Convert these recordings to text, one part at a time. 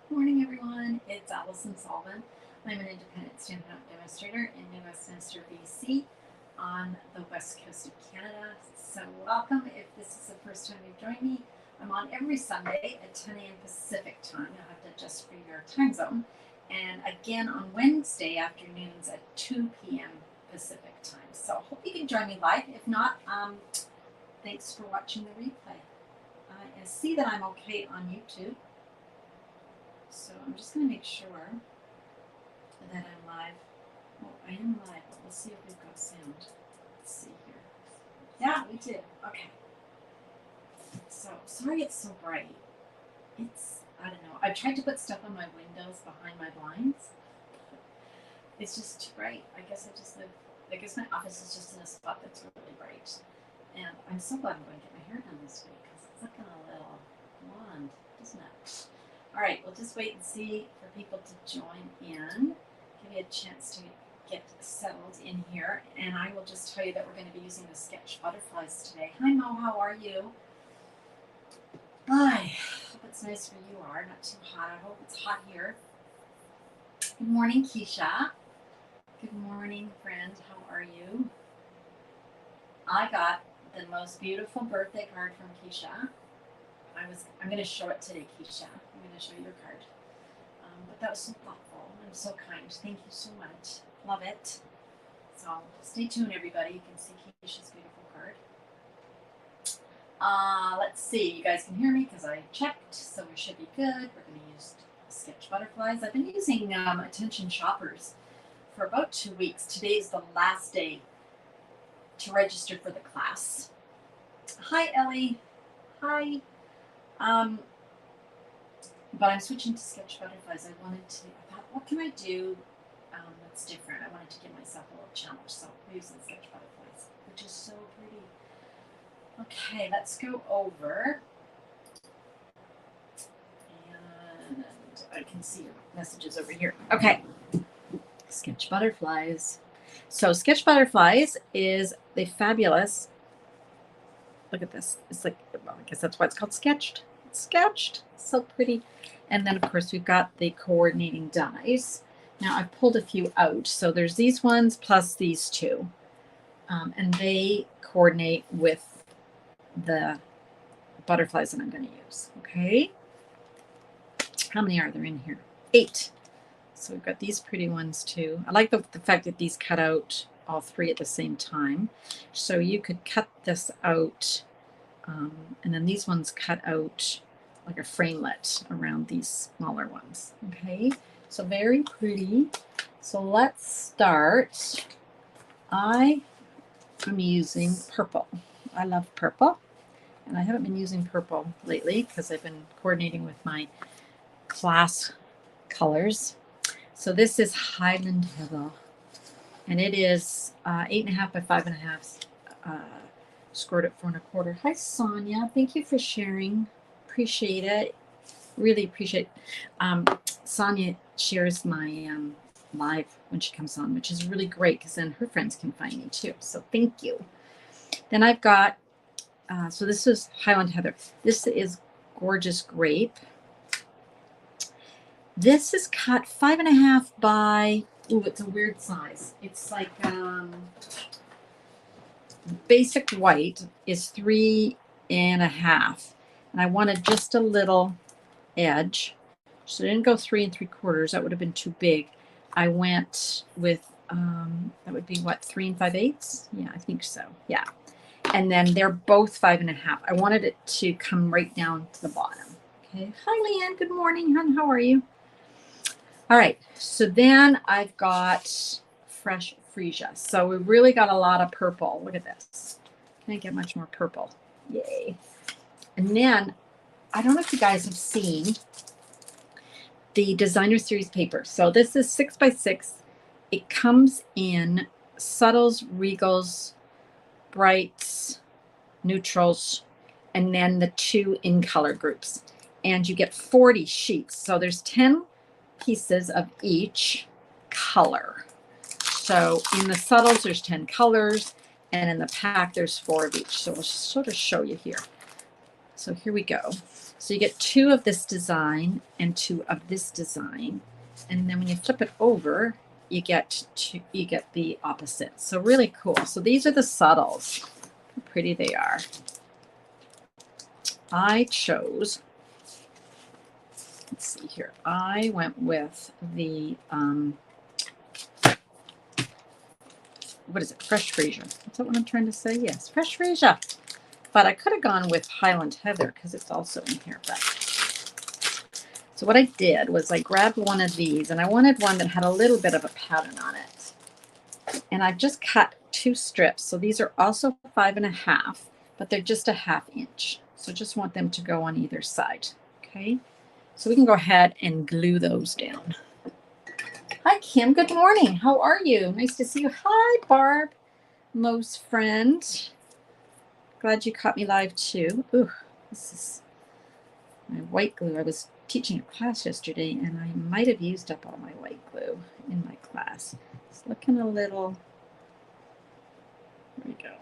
Morning, everyone. It's Alison Sullivan. I'm an independent Stampin' Up! Demonstrator in New Westminster, BC, on the west coast of Canada. So, welcome. If this is the first time you've joined me, I'm on every Sunday at 10 a.m. Pacific time. You'll have to adjust for your time zone. And again on Wednesday afternoons at 2 p.m. Pacific time. So, hope you can join me live. If not, thanks for watching the replay. I see that I'm okay on YouTube. So I'm just going to make sure that I'm live. Oh, I am live, but we'll see if we've got sound. Let's see here. Yeah, we did. Okay. So, sorry it's so bright. I don't know. I've tried to put stuff on my windows behind my blinds. It's just too bright. I guess my office is just in a spot that's really bright. And I'm so glad I'm going to get my hair done this week because it's looking a little blonde, isn't it? All right, we'll just wait and see for people to join in. Give you a chance to get settled in here. And I will just tell you that we're going to be using the sketch butterflies today. Hi, Mo, how are you? Hi, hope it's nice where you are. Not too hot. I hope it's hot here. Good morning, Keisha. Good morning, friend. How are you? I got the most beautiful birthday card from Keisha. I'm going to show it today, Keisha. I'm going to show you your card. But that was so thoughtful and so kind. Thank you so much. Love it. So stay tuned, everybody. You can see Keisha's beautiful card. Let's see. You guys can hear me because I checked, so we should be good. We're going to use sketch butterflies. I've been using Attention Shoppers for about 2 weeks. Today is the last day to register for the class. Hi, Ellie. Hi. But I'm switching to sketch butterflies. I thought, what can I do that's different? I wanted to give myself a little challenge, so we're using sketch butterflies, which is so pretty. Okay, let's go over. And I can see your messages over here. Okay, sketch butterflies. So sketch butterflies is the fabulous. Look at this. It's like, well, I guess that's why it's called sketched. It's sketched. So pretty. And then, of course, we've got the coordinating dies. Now, I've pulled a few out. So there's these ones plus these two. And they coordinate with the butterflies that I'm going to use. Okay. How many are there in here? 8. So we've got these pretty ones, too. I like the fact that these cut out all 3 at the same time. So you could cut this out, and then these ones cut out like a framelit around these smaller ones. Okay, so very pretty. So let's start. I am using purple. I love purple, and I haven't been using purple lately because I've been coordinating with my class colors. So this is Highland Heather. And it is 8.5 by 5.5, scored at 4 1/4. Hi, Sonia. Thank you for sharing. Appreciate it. Really appreciate it. Sonia shares my live when she comes on, which is really great because then her friends can find me too. So thank you. Then I've got, so this is Highland Heather. This is Gorgeous Grape. This is cut 5.5 by... Ooh, it's a weird size. It's like basic white is 3.5, and I wanted just a little edge, so I didn't go 3 3/4. That would have been too big. I went with that would be what, 3 5/8? Yeah, I think so. Yeah, and then they're both 5.5. I wanted it to come right down to the bottom. Okay. Hi, Leanne. Good morning, hon. How are you? All right, so then I've got fresh freesia. So we really got a lot of purple. Look at this. Can't get much more purple. Yay. And then, I don't know if you guys have seen the designer series paper. So this is 6 by 6. It comes in subtles, regals, brights, neutrals, and then the 2 in color groups. And you get 40 sheets. So there's 10 pieces of each color. So in the subtles, there's 10 colors, and in the pack, there's 4 of each. So we'll sort of show you here. So here we go. So you get 2 of this design and 2 of this design. And then when you flip it over, you get the opposite. So really cool. So these are the subtles. How pretty they are. I chose, let's see here. I went with the what is it? Fresh Freesia. Is that what I'm trying to say? Yes, Fresh Freesia. But I could have gone with Highland Heather because it's also in here. But so what I did was I grabbed one of these, and I wanted one that had a little bit of a pattern on it. And I've just cut 2 strips. So these are also 5.5, but they're just a 1/2 inch. So just want them to go on either side. Okay. So we can go ahead and glue those down. Hi, Kim. Good morning. How are you? Nice to see you. Hi, Barb. Mo's friend. Glad you caught me live too. Ooh, this is my white glue. I was teaching a class yesterday, and I might have used up all my white glue in my class. It's looking a little, there we go.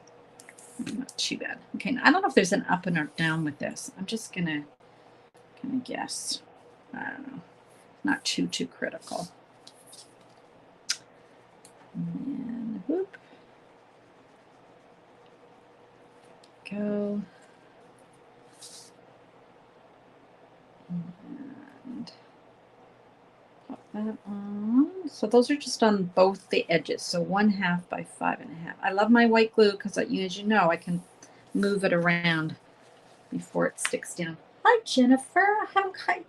Not too bad. Okay, I don't know if there's an up and a down with this. I'm just going to kind of guess. I don't know. Not too critical. And whoop. Go. And pop that on. So those are just on both the edges. So 1/2 by 5.5. I love my white glue because, as you know, I can move it around before it sticks down. Hi, Jennifer.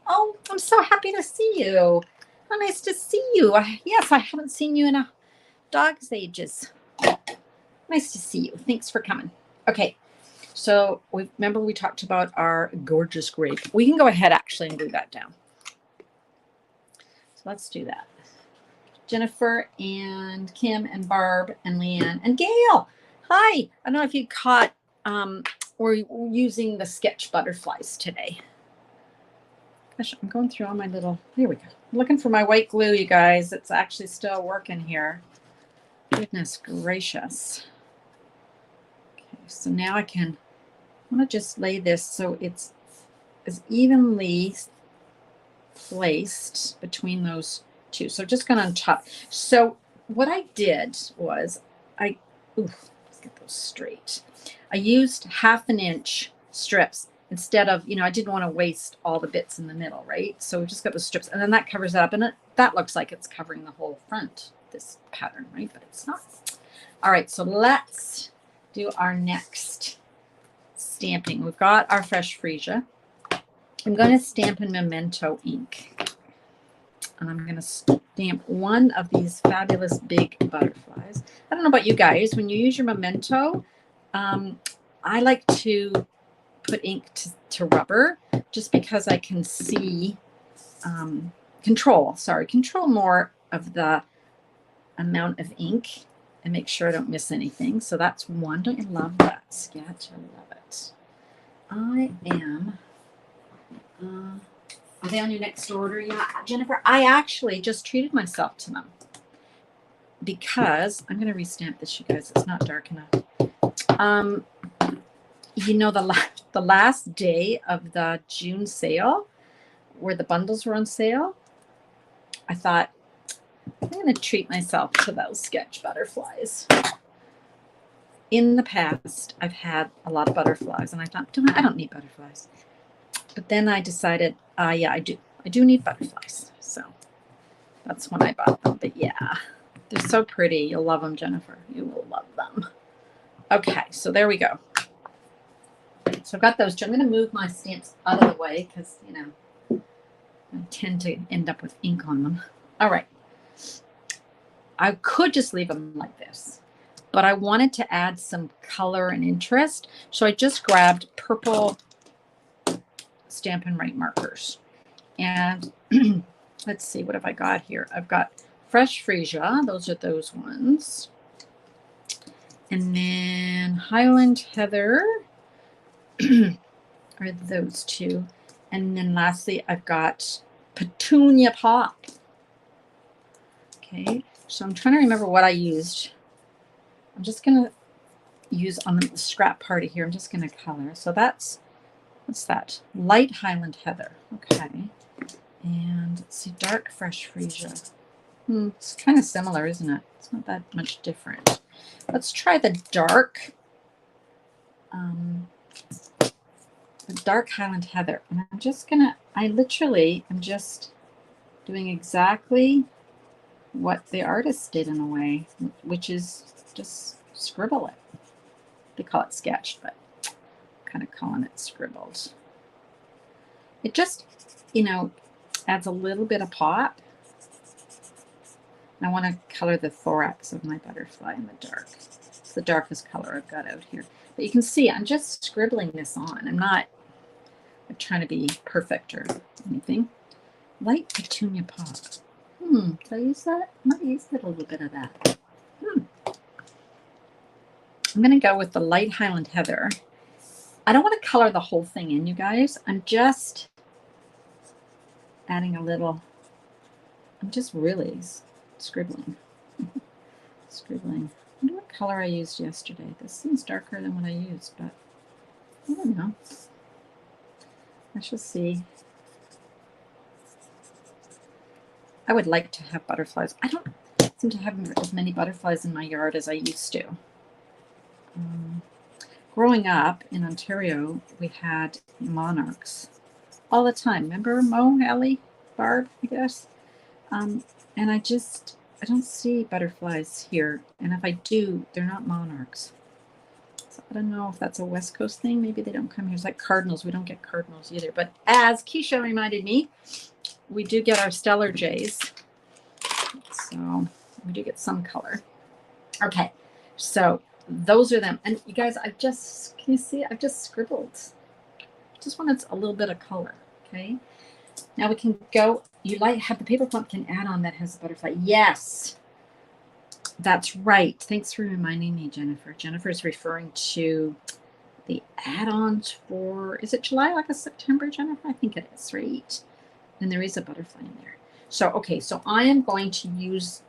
Oh, I'm so happy to see you. How nice to see you. Yes, I haven't seen you in a dog's ages. Nice to see you. Thanks for coming. Okay. So remember we talked about our gorgeous grape. We can go ahead actually and glue that down. So let's do that. Jennifer and Kim and Barb and Leanne and Gail. Hi. I don't know if you caught, we're using the sketch butterflies today. Gosh, I'm going through all my little, here we go. I'm looking for my white glue, you guys. It's actually still working here. Goodness gracious. Okay, so now I'm going to just lay this so it's as evenly placed between those 2. So just going on top. So what I did was let's get those straight. I used 1/2 inch strips instead of, I didn't want to waste all the bits in the middle, right? So we just got the strips, and then that covers it up, and that looks like it's covering the whole front, this pattern, right? But it's not. All right, so let's do our next stamping. We've got our Fresh Freesia. I'm going to stamp in Memento ink. And I'm going to stamp one of these fabulous big butterflies. I don't know about you guys. When you use your Memento, I like to put ink to rubber just because I can see, control more of the amount of ink and make sure I don't miss anything. So that's one. Don't you love that sketch? I love it. I am, are they on your next order yet, Jennifer? I actually just treated myself to them because I'm going to restamp this, you guys. It's not dark enough. The last day of the June sale where the bundles were on sale, I thought, I'm going to treat myself to those sketch butterflies. In the past, I've had a lot of butterflies, and I thought, I don't need butterflies. But then I decided, yeah, I do. I do need butterflies. So that's when I bought them. But yeah, they're so pretty. You'll love them, Jennifer. You will love them. Okay, so there we go. So I've got those. I'm going to move my stamps out of the way because, I tend to end up with ink on them. All right. I could just leave them like this, but I wanted to add some color and interest. So I just grabbed purple Stampin' Right markers. And let's see, what have I got here? I've got Fresh Freesia. Those are those ones. And then Highland Heather are those 2. And then lastly, I've got Petunia Pop. Okay, so I'm trying to remember what I used. I'm just going to use on the scrap party here. I'm just going to color. So that's what's that? Light Highland Heather. Okay. And let's see, dark fresh freesia. It's kind of similar, isn't it? It's not that much different. Let's try the dark Highland Heather. And I'm just gonna, I'm just doing exactly what the artist did in a way, which is just scribble it. They call it sketched, but I'm kind of calling it scribbled. It just, adds a little bit of pop. I want to color the thorax of my butterfly in the dark. It's the darkest color I've got out here. But you can see I'm just scribbling this on. I'm trying to be perfect or anything. Light petunia pop. Did I use that? I might use a little bit of that. I'm going to go with the light Highland Heather. I don't want to color the whole thing in, you guys. I'm just adding a little. I'm just really scribbling. Scribbling. I wonder what color I used yesterday. This seems darker than what I used, but I don't know. I shall see. I would like to have butterflies. I don't seem to have as many butterflies in my yard as I used to. Growing up in Ontario, we had monarchs all the time. Remember Mo, Ellie, Barb, I guess? And I don't see butterflies here. And if I do, they're not monarchs. So I don't know if that's a West Coast thing. Maybe they don't come here. It's like cardinals. We don't get cardinals either. But as Keisha reminded me, we do get our stellar jays. So we do get some color. Okay, so those are them. And you guys, can you see? I've just scribbled. Just wanted a little bit of color, okay? Now we can go, have the paper pumpkin add-on that has a butterfly. Yes, that's right. Thanks for reminding me, Jennifer. Jennifer's referring to the add-ons for, is it July, August, September, Jennifer? I think it is, right? And there is a butterfly in there. So, okay, so I am going to use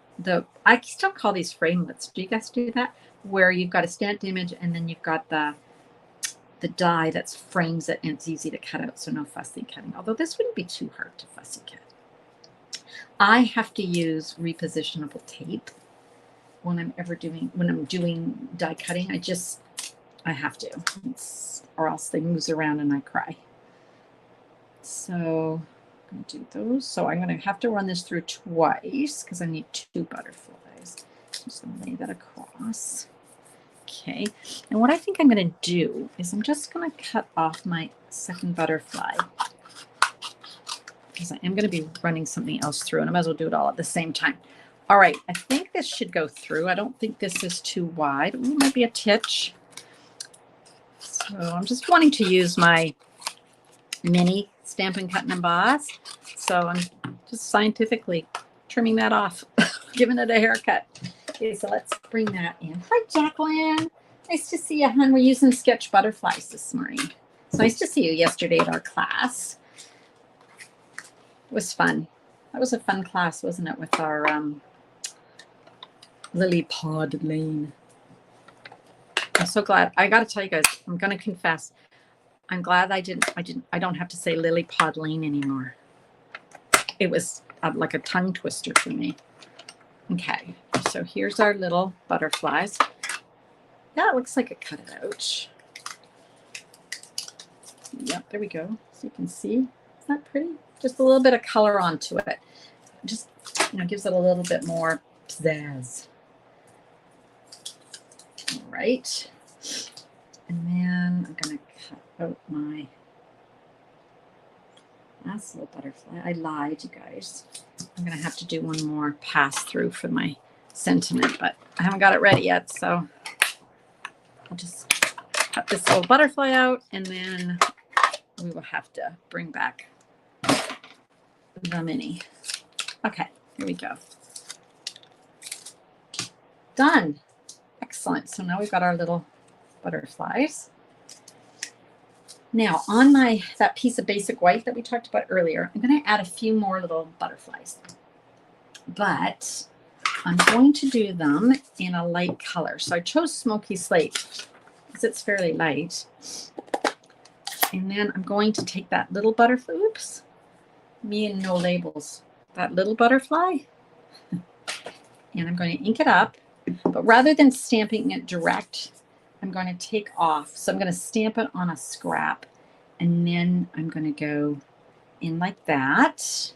I still call these framelets. Do you guys do that? Where you've got a stamped image and then you've got the die that frames it and it's easy to cut out, so no fussy cutting. Although this wouldn't be too hard to fussy cut. I have to use repositionable tape when I'm doing die cutting. I have to, or else they moves around and I cry. So I'm going to do those. So I'm going to have to run this through twice because I need 2 butterflies. Just going to lay that across. Okay, and what I think I'm going to do is I'm just going to cut off my second butterfly because I am going to be running something else through, and I might as well do it all at the same time. All right, I think this should go through. I don't think this is too wide. Ooh, it might be a titch. So I'm just wanting to use my mini Stampin' Cut and Emboss. So I'm just scientifically trimming that off, giving it a haircut. Okay, so let's bring that in. Hi, Jacqueline. Nice to see you, hon. We're using sketch butterflies this morning. It's nice to see you yesterday at our class. It was fun. That was a fun class, wasn't it, with our lily pod lane. I'm so glad. I got to tell you guys, I'm going to confess. I'm glad I don't have to say lily pod lane anymore. It was like a tongue twister for me. Okay, so here's our little butterflies. Yeah, it looks like it cut it out. Yep, there we go. So you can see, isn't that pretty? Just a little bit of color onto it. Just, gives it a little bit more pizzazz. All right. And then I'm going to cut out my last little butterfly. I lied, you guys. I'm going to have to do one more pass through for my sentiment, but I haven't got it ready yet, so I'll just cut this little butterfly out, and then we will have to bring back the mini. Okay, here we go. Done. Excellent. So now we've got our little butterflies. Now on that piece of basic white that we talked about earlier, I'm going to add a few more little butterflies, but I'm going to do them in a light color. So I chose Smoky Slate because it's fairly light. And then I'm going to take that little butterfly. Oops. Me and no labels. That little butterfly. And I'm going to ink it up. But rather than stamping it direct, I'm going to take off. So I'm going to stamp it on a scrap. And then I'm going to go in like that.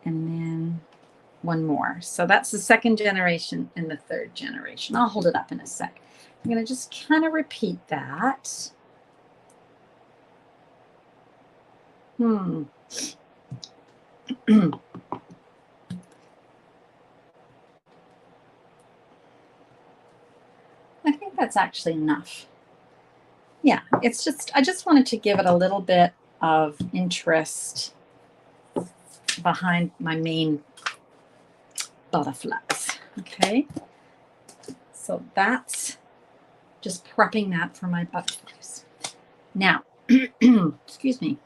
And then one more. So that's the second generation and the third generation. I'll hold it up in a sec. I'm going to just kind of repeat that. I think that's actually enough. Yeah, it's just, I just wanted to give it a little bit of interest behind my main butterflies. Okay, so that's just prepping that for my butterflies. Now, excuse me.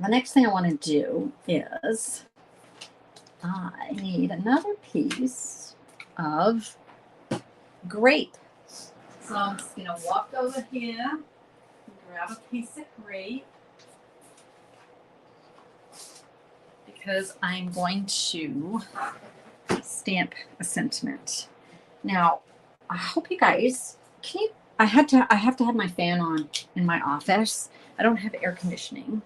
The next thing I want to do is I need another piece of grape. So I'm just going to walk over here and grab a piece of grape because I'm going to stamp a sentiment. Now, I hope you guys can you, I have to have my fan on in my office. I don't have air conditioning.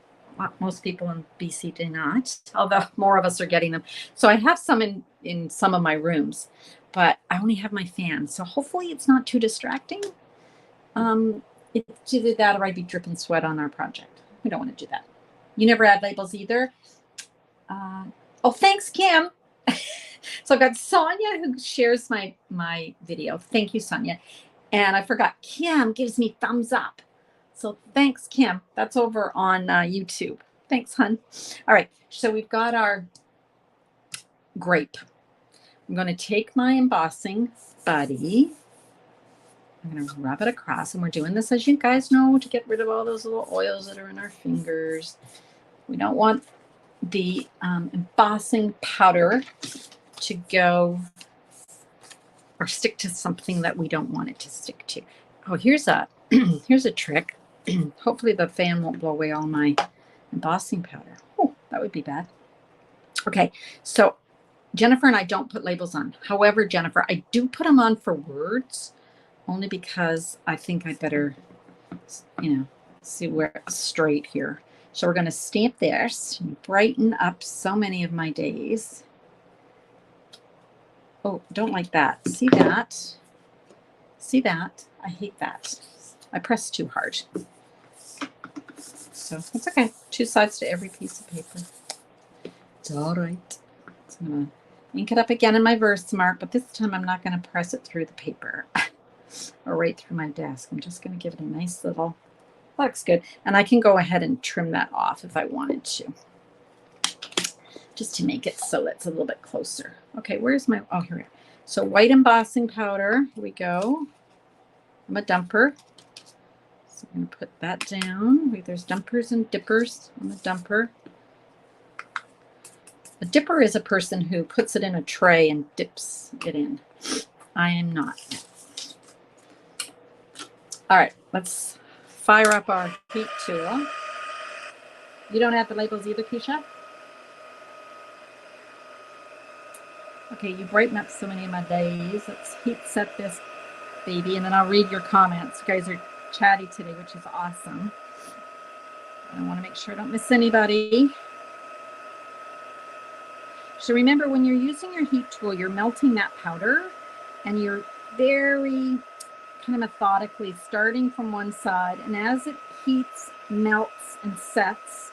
Most people in BC do not, although more of us are getting them. So I have some in some of my rooms, but I only have my fan. So hopefully it's not too distracting. It's either that or I'd be dripping sweat on our project. We don't want to do that. You never add labels either. Oh, thanks, Kim. So I've got Sonia who shares my video. Thank you, Sonia. And I forgot, Kim gives me thumbs up. So thanks, Kim. That's over on YouTube. Thanks, hun. All right. So we've got our grape. I'm going to take my embossing buddy. I'm going to rub it across. And we're doing this, as you guys know, to get rid of all those little oils that are in our fingers. We don't want the embossing powder to go or stick to something that we don't want it to stick to. Oh, here's a trick. Hopefully the fan won't blow away all my embossing powder. Oh, that would be bad. Okay, so Jennifer and I don't put labels on. However, Jennifer, I do put them on for words only because I think I better, see where it's straight here. So we're going to stamp this and brighten up so many of my days. Oh, don't like that. See that? See that? I hate that. I pressed too hard. So it's okay. 2 sides to every piece of paper. It's all right. So I'm going to ink it up again in my verse mark, but this time I'm not going to press it through the paper or right through my desk. I'm just going to give it a nice little, that looks good. And I can go ahead and trim that off if I wanted to, just to make it so it's a little bit closer. Okay, where's my, oh, here we go. So white embossing powder, here we go. I'm a dumper. So I'm going to put that down. Wait, there's dumpers and dippers on the dumper. A dipper is a person who puts it in a tray and dips it in. I am not. All right, let's fire up our heat tool. You don't have the labels either, Keisha? Okay, you brighten up so many of my days. Let's heat set this baby, and then I'll read your comments. You guys are chatty today, which is awesome. I want to make sure I don't miss anybody. So remember, when you're using your heat tool, you're melting that powder, and you're very kind of methodically starting from one side, and as it heats, melts, and sets,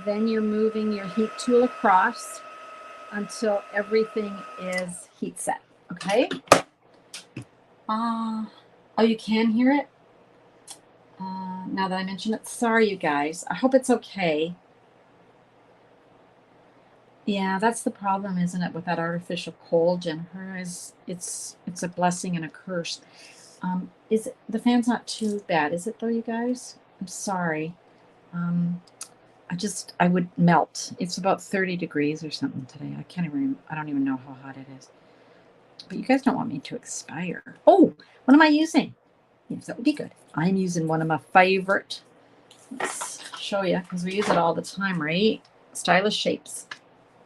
then you're moving your heat tool across until everything is heat set. Okay? Oh, you can hear it? Now that I mention it, sorry, you guys. I hope it's okay. Yeah, that's the problem, isn't it, with that artificial cold, Jennifer? It's a blessing and a curse. The fan's not too bad, is it though, you guys? I'm sorry. I would melt. It's about 30 degrees or something today. I don't even know how hot it is. But you guys don't want me to expire. Oh, what am I using? Yes, that would be good. I'm using one of my favorite Let's show you because we use it all the time, right? Stylish shapes.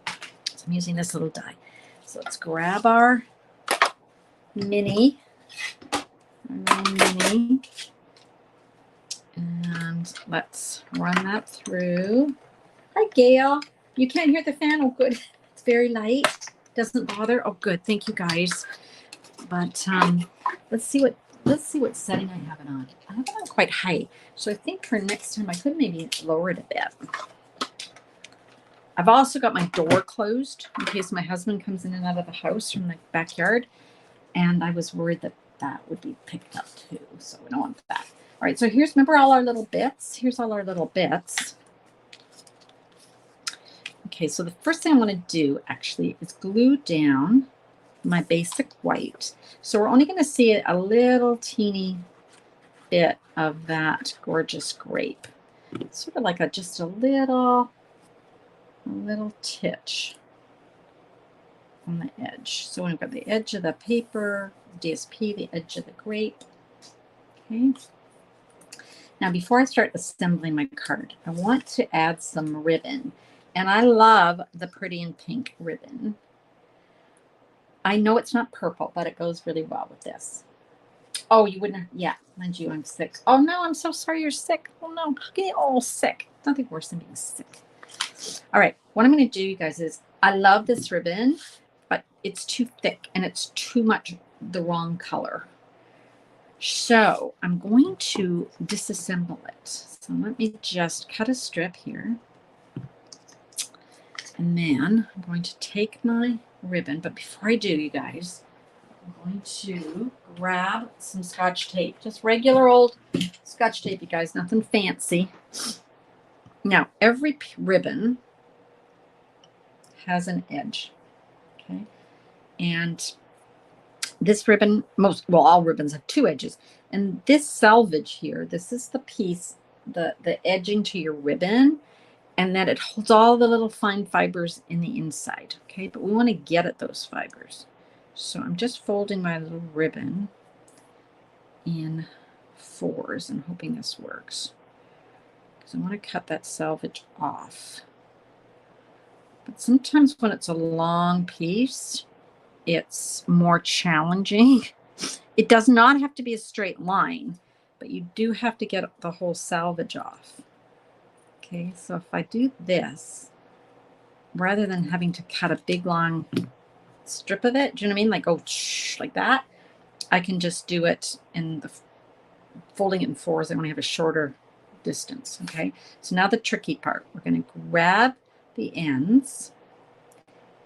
So I'm using this little die. So let's grab our mini, and let's run that through. Hi, Gail. You can't hear the fan? Oh, good. It's very light. Doesn't bother. Oh, good. Thank you, guys. But let's see what setting I have it on. I have it on quite high, so I think for next time I could maybe lower it a bit. I've also got my door closed in case my husband comes in and out of the house from the backyard, and I was worried that that would be picked up too, so we don't want that. All right, so remember all our little bits? Here's all our little bits. Okay, so the first thing I want to do actually is glue down my basic white. So we're only going to see a little teeny bit of that gorgeous grape. Sort of like just a little titch on the edge. So we've got the edge of the paper, DSP, the edge of the grape. Okay. Now before I start assembling my card, I want to add some ribbon. And I love the Pretty in Pink ribbon. I know it's not purple, but it goes really well with this. Oh, you wouldn't? Yeah, mind you, I'm sick. Oh no, I'm so sorry you're sick. Oh no, how can you all sick? Nothing worse than being sick. All right, what I'm going to do, you guys, is I love this ribbon, but it's too thick and it's too much the wrong color. So I'm going to disassemble it. So let me just cut a strip here. And then I'm going to take my ribbon, but before I do, you guys, I'm going to grab some Scotch tape, just regular old Scotch tape, you guys, nothing fancy. Now, every ribbon has an edge, okay? And this ribbon, all ribbons have two edges. And this selvage here, this is the piece, the edging to your ribbon, and that it holds all the little fine fibers in the inside, okay? But we want to get at those fibers. So I'm just folding my little ribbon in fours and hoping this works. Because I want to cut that selvage off. But sometimes when it's a long piece, it's more challenging. It does not have to be a straight line, but you do have to get the whole selvage off. Okay, so if I do this, rather than having to cut a big long strip of it, do you know what I mean? Like, oh, like that, I can just do it in the folding it in fours. I only have a shorter distance. Okay, so now the tricky part, we're going to grab the ends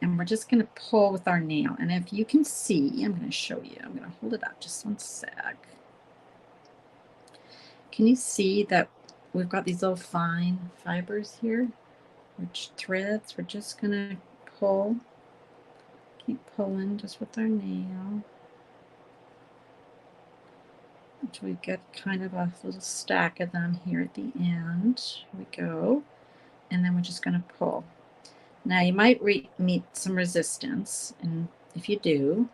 and we're just going to pull with our nail. And if you can see, I'm going to show you. I'm going to hold it up just one sec. Can you see that we've got these little fine fibers here, which threads? We're just going to pull, keep pulling just with our nail until we get kind of a little stack of them here at the end. Here we go. And then we're just going to pull. Now you might meet some resistance, and if you do,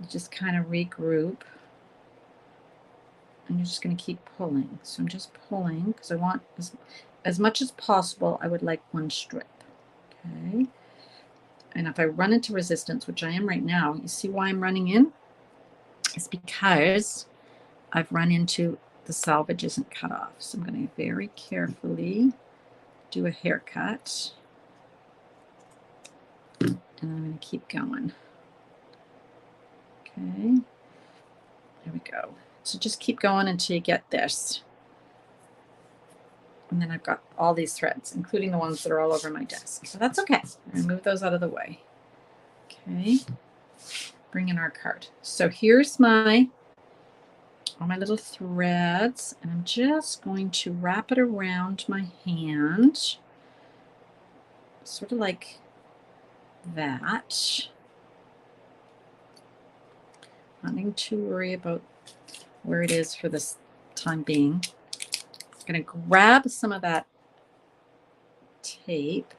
you just kind of regroup. And you're just going to keep pulling. So I'm just pulling because I want as much as possible. I would like one strip. Okay. And if I run into resistance, which I am right now, you see why I'm running in? It's because I've run into the selvage isn't cut off. So I'm going to very carefully do a haircut. And I'm going to keep going. Okay. There we go. So just keep going until you get this. And then I've got all these threads, including the ones that are all over my desk. So that's okay. I'm going to move those out of the way. Okay. Bring in our card. So here's all my little threads. And I'm just going to wrap it around my hand. Sort of like that. Nothing to worry about where it is for this time being. I'm going to grab some of that tape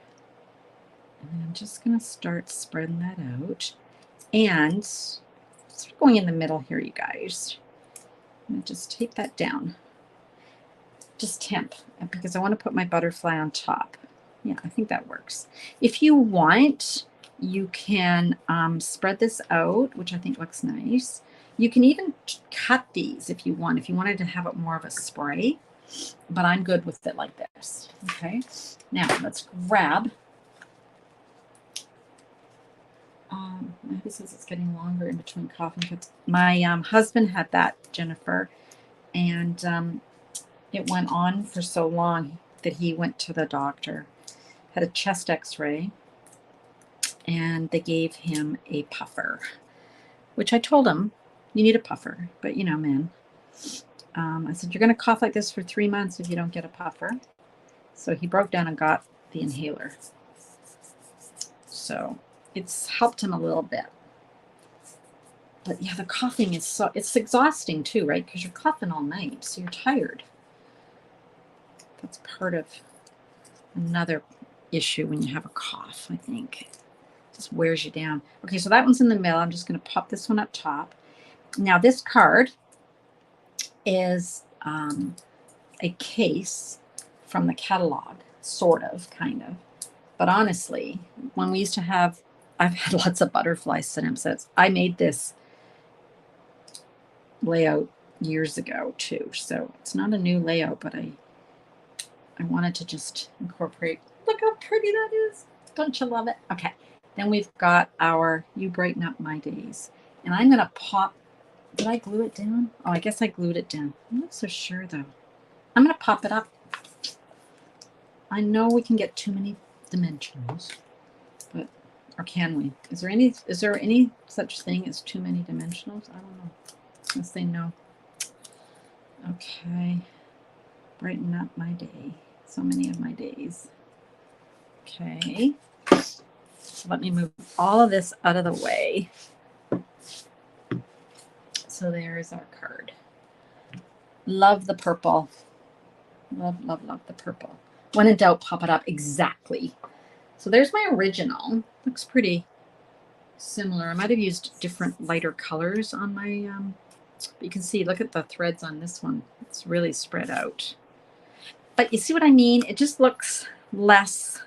and I'm just going to start spreading that out and sort of going in the middle here, you guys. I'm going to just tape that down. just temp, because I want to put my butterfly on top. Yeah, I think that works. If you want, you can spread this out, which I think looks nice. You can even cut these if you want, if you wanted to have it more of a spray, but I'm good with it like this. Okay, now let's grab. My husband says it's getting longer in between coughing fits. My husband had that, Jennifer, and it went on for so long that he went to the doctor, had a chest x-ray, and they gave him a puffer, which I told him, you need a puffer, but you know, man. I said, you're going to cough like this for 3 months if you don't get a puffer. So he broke down and got the inhaler. So it's helped him a little bit. But yeah, the coughing is so, it's exhausting too, right? Because you're coughing all night, so you're tired. That's part of another issue when you have a cough, I think. It just wears you down. Okay, so that one's in the middle. I'm just going to pop this one up top. Now this card is a case from the catalog, sort of, kind of. But honestly, when we used to have, I've had lots of butterfly sets. I made this layout years ago too, so it's not a new layout, but I wanted to just incorporate. Look how pretty that is. Don't you love it? Okay, then we've got our You Brighten Up My Days, and I'm gonna pop. Did I glue it down? Oh, I guess I glued it down. I'm not so sure though. I'm gonna pop it up. I know we can get too many dimensions, but, or can we? Is there any such thing as too many dimensionals? I don't know. Let's say no. Okay. Brighten up my day. So many of my days. Okay. So let me move all of this out of the way. So there's our card. Love the purple. Love, love, love the purple. When in doubt, pop it up. Exactly. So there's my original. Looks pretty similar. I might have used different lighter colors on my, but you can see, look at the threads on this one. It's really spread out. But you see what I mean? It just looks less,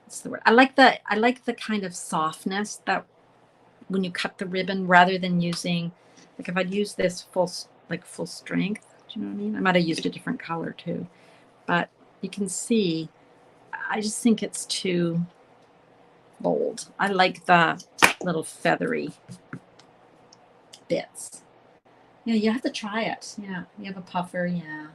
what's the word? I like the kind of softness that when you cut the ribbon, rather than using, like if I'd used this full strength, do you know what I mean? I might have used a different color too, but you can see, I just think it's too bold. I like the little feathery bits. Yeah, you have to try it. Yeah, you have a puffer. Yeah.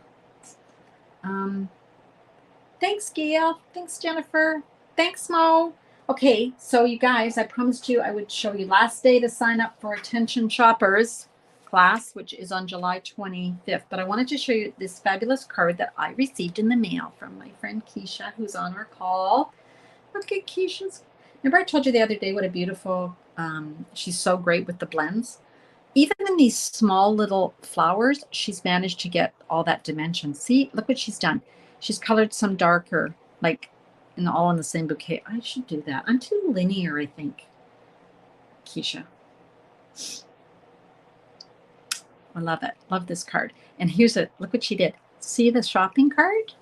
Thanks, Gail. Thanks, Jennifer. Thanks, Mo. Okay, so you guys, I promised you I would show you last day to sign up for Attention Shoppers class, which is on July 25th. But I wanted to show you this fabulous card that I received in the mail from my friend Keisha, who's on our call. Look at Keisha's. Remember I told you the other day what a beautiful, she's so great with the blends. Even in these small little flowers, she's managed to get all that dimension. See, look what she's done. She's colored some darker, like all in the same bouquet. I should do that. I'm too linear, I think, Keisha. I love it. Love this card. And here's a, look what she did. See the shopping cart?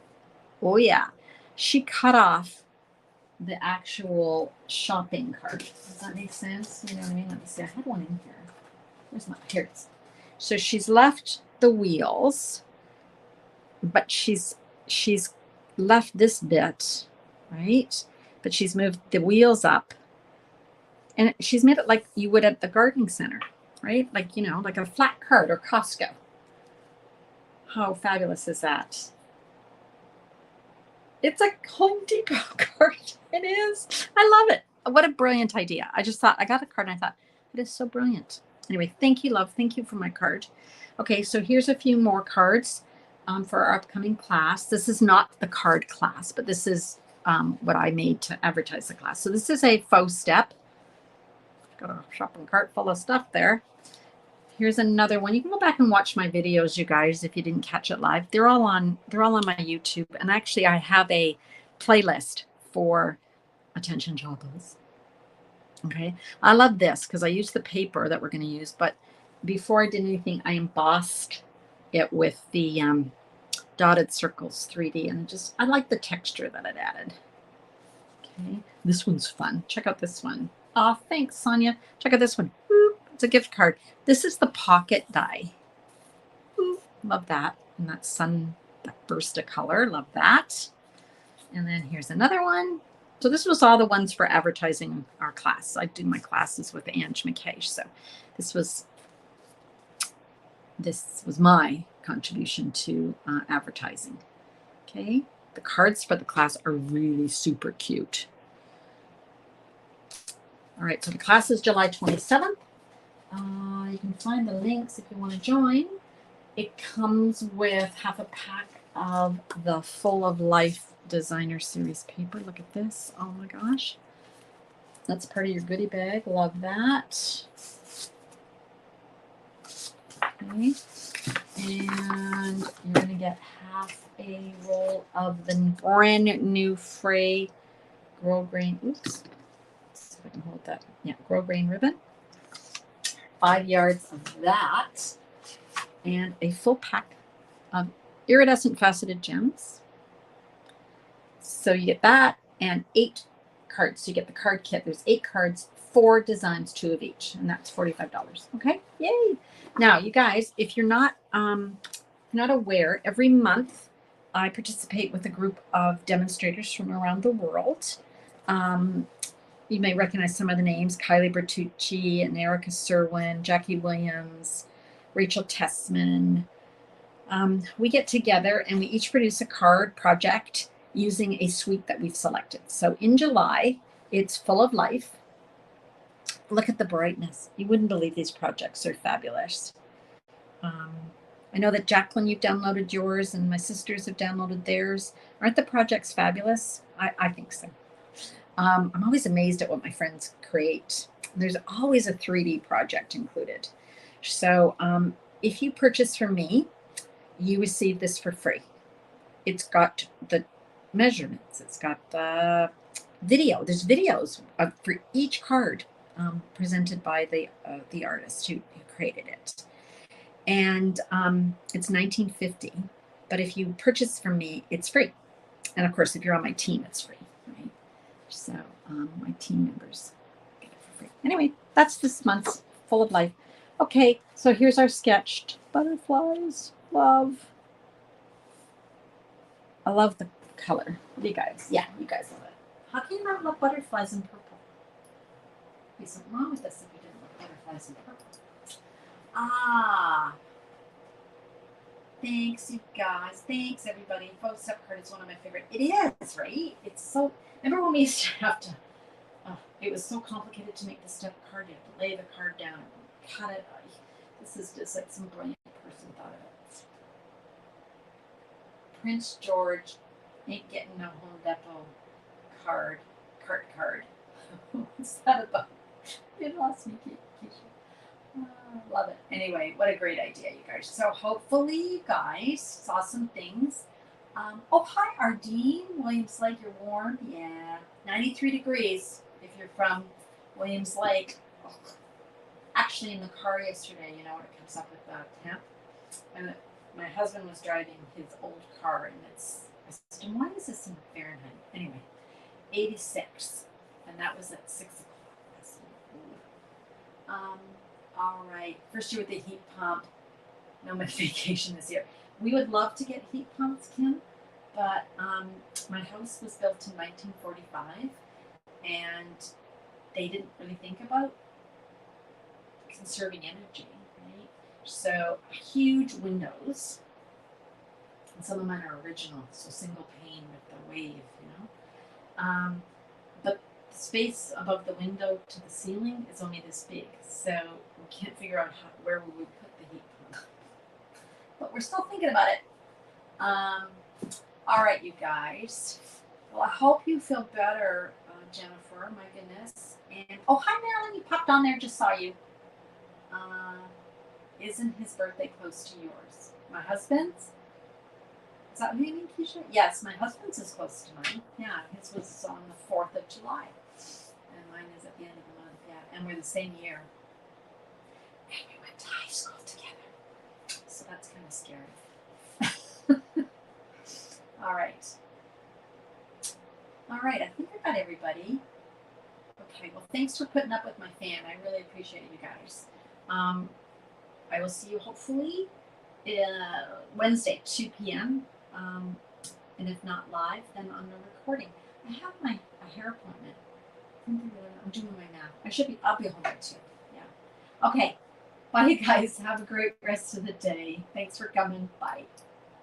Oh yeah. She cut off the actual shopping cart. Does that make sense? You know what I mean? Let me see. I had one in here. Where's my, here it is. So she's left the wheels, but she's left this bit, right? But she's moved the wheels up, and she's made it like you would at the gardening center, right? Like, you know, like a flat cart or Costco. How fabulous is that? It's a Home Depot cart. It is. I love it. What a brilliant idea. I just thought, I got a card and I thought, it is so brilliant. Anyway, thank you, love. Thank you for my card. Okay, so here's a few more cards for our upcoming class. This is not the card class, but this is what I made to advertise the class. So this is a faux step. Got a shopping cart full of stuff there. Here's another one. You can go back and watch my videos, you guys, if you didn't catch it live. They're all on my YouTube. And actually, I have a playlist for Attention Shoppers. Okay, I love this because I used the paper that we're going to use, but before I did anything, I embossed it with the dotted circles 3D, and I like the texture that it added. Okay, this one's fun. Check out this one. Oh, thanks, Sonia. Check out this one. It's a gift card. This is the pocket die. Love that. And that burst of color. Love that. And then here's another one. So this was all the ones for advertising our class. I do my classes with Ange McKay. So this was my contribution to advertising. Okay. The cards for the class are really super cute. All right. So the class is July 27th. You can find the links if you want to join. It comes with half a pack of the Full of Life Designer Series paper. Look at this. Oh my gosh. That's part of your goodie bag. Love that. Okay. And you're going to get half a roll of the brand new Fray Grow Grain. Oops. Let's see if I can hold that. Yeah, Grow Grain ribbon. 5 yards of that. And a full pack of iridescent faceted gems. So you get that and 8 cards. So you get the card kit. There's 8 cards, 4 designs, 2 of each, and that's $45. Okay, yay! Now, you guys, if you're not aware, every month I participate with a group of demonstrators from around the world. You may recognize some of the names: Kylie Bertucci and Erica Serwin, Jackie Williams, Rachel Tessman. We get together and we each produce a card project using a suite that we've selected. So in July, it's Full of Life. Look at the brightness. You wouldn't believe these projects are fabulous. I know that Jacqueline, you've downloaded yours, and my sisters have downloaded theirs. Aren't the projects fabulous? I think so. I'm always amazed at what my friends create. There's always a 3D project included. So if you purchase from me, you receive this for free. It's got the measurements. It's got the video. There's videos for each card presented by the artist who created it. And it's $19.50. But if you purchase from me, it's free. And of course, if you're on my team, it's free. Right? So my team members get it for free. Anyway, that's this month's Full of Life. Okay, so here's our sketched butterflies. Love. I love the color. What do you guys? Yeah, you guys love it. How can you not love butterflies in purple? There's something wrong with this if you didn't love butterflies in purple. Ah. Thanks, you guys. Thanks, everybody. Photo step card is one of my favorite. It is, right? It's so... Remember when we used to have to... it was so complicated to make the step card. You have to lay the card down and cut it. This is just like some brilliant person thought of it. Prince George ain't getting no Home Depot cart card. What's that about? You lost me, Keisha. Love it. Anyway, what a great idea, you guys. So hopefully you guys saw some things. Oh, hi, Ardeen. Williams Lake, you're warm. Yeah. 93 degrees if you're from Williams Lake. Oh. Actually, in the car yesterday, you know what it comes up with the temp? And my husband was driving his old car, and I said, why is this in Fahrenheit? Anyway, 86. And that was at 6 o'clock. All right. First year with the heat pump. No vacation this year. We would love to get heat pumps, Kim, but my house was built in 1945, and they didn't really think about conserving energy, right? So huge windows, and some of mine are original, so single pane with the wave, you know. But the space above the window to the ceiling is only this big, so we can't figure out where we would put the heat pump. But we're still thinking about it. All right, you guys. Well, I hope you feel better, Jennifer. My goodness. And oh, hi, Marilyn. You popped on there. Just saw you. Isn't his birthday close to yours? My husband's? Is that what you mean, Keisha? Yes, my husband's is close to mine. Yeah, his was on the 4th of July. And mine is at the end of the month, yeah. And we're the same year. And we went to high school together. So that's kind of scary. All right. All right. I think I got everybody. Okay. Well, thanks for putting up with my fan. I really appreciate it, you guys. I will see you hopefully Wednesday, 2 p.m. And if not live, then on the recording. I have a hair appointment. I'm doing my math. I'll be home at 2. Yeah. Okay. Bye, guys. Have a great rest of the day. Thanks for coming. Bye.